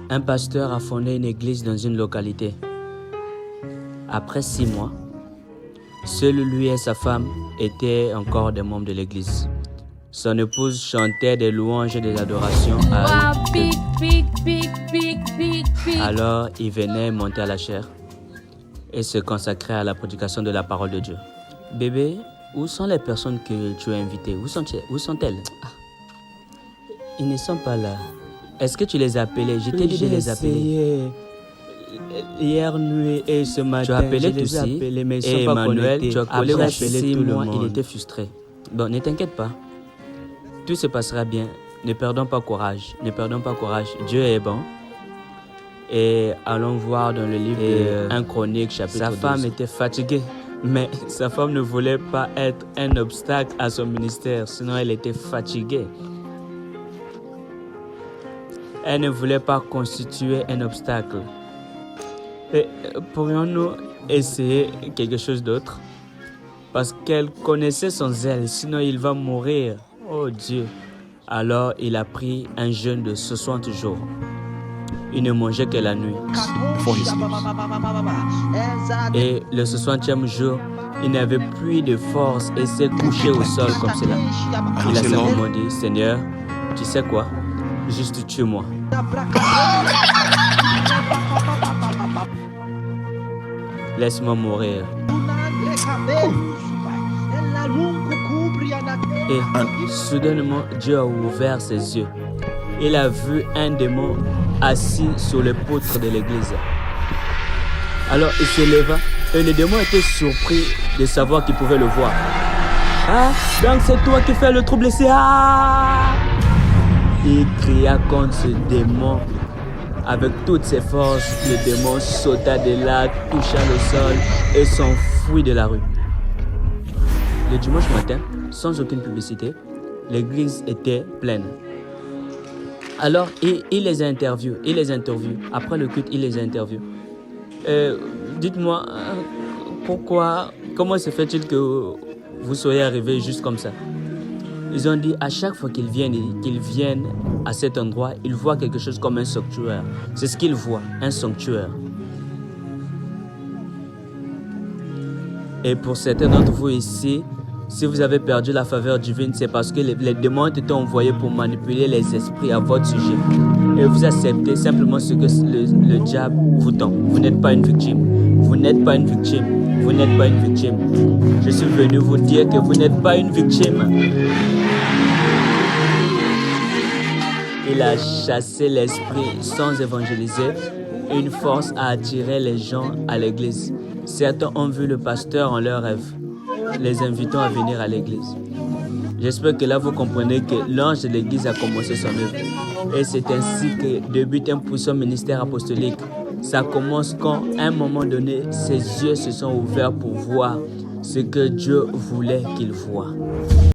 Un pasteur a fondé une église dans une localité. Après 6 mois, seul lui et sa femme étaient encore des membres de l'église. Son épouse chantait des louanges et des adorations à Dieu. Alors il venait monter à la chaire et se consacrer à la prédication de la parole de Dieu. Bébé, où sont les personnes que tu as invitées? Où sont-elles? Ils ne sont pas là. Est-ce que tu les as appelées? Je t'ai dit de les appeler. Hier nuit et ce matin, Tu as appelé je les ai Toussi appelés, mais ils et sont pas Emmanuel. connectés. Tu as collé Après au 6 6 mois, mois, il était frustré. Bon, ne t'inquiète pas. Tout se passera bien. Ne perdons pas courage. Ne perdons pas courage. Dieu est bon. Et allons voir dans le livre de 1 Chronique, chapitre 12. Sa femme était fatiguée, mais sa femme ne voulait pas être un obstacle à son ministère, sinon elle était fatiguée. Elle ne voulait pas constituer un obstacle. Et pourrions-nous essayer quelque chose d'autre? Parce qu'elle connaissait son zèle, sinon il va mourir. Oh Dieu! Alors il a pris un jeûne de 60 jours. Il ne mangeait que la nuit. Et le 60e jour, il n'avait plus de force et s'est couché au sol comme cela. Il a simplement dit, Seigneur, tu sais quoi? Juste tue-moi. Laisse-moi mourir. Et soudainement, Dieu a ouvert ses yeux. Il a vu un démon assis sur les poutres de l'église. Alors il se leva et le démon était surpris de savoir qu'il pouvait le voir. Ah, donc c'est toi qui fais le trouble ici. Ah! Il cria contre ce démon. Avec toutes ses forces, le démon sauta de là, toucha le sol et s'enfuit de la rue. Le dimanche matin, sans aucune publicité, l'église était pleine. Alors, il les interviewe. Après le culte, il les interviewe. Dites-moi, comment se fait-il que vous soyez arrivés juste comme ça? Ils ont dit, à chaque fois qu'ils viennent à cet endroit, ils voient quelque chose comme un sanctuaire. C'est ce qu'ils voient, un sanctuaire. Et pour certains d'entre vous ici, si vous avez perdu la faveur divine, c'est parce que les démons étaient envoyés pour manipuler les esprits à votre sujet. Et vous acceptez simplement ce que le diable vous tend. Vous n'êtes pas une victime. Vous n'êtes pas une victime. Vous n'êtes pas une victime. Je suis venu vous dire que vous n'êtes pas une victime. Il a chassé l'esprit sans évangéliser. Une force a attiré les gens à l'église. Certains ont vu le pasteur en leur rêve, les invitant à venir à l'église. J'espère que là vous comprenez que l'ange de l'église a commencé son œuvre. Et c'est ainsi que débute un puissant ministère apostolique. Ça commence quand, à un moment donné, ses yeux se sont ouverts pour voir ce que Dieu voulait qu'il voie.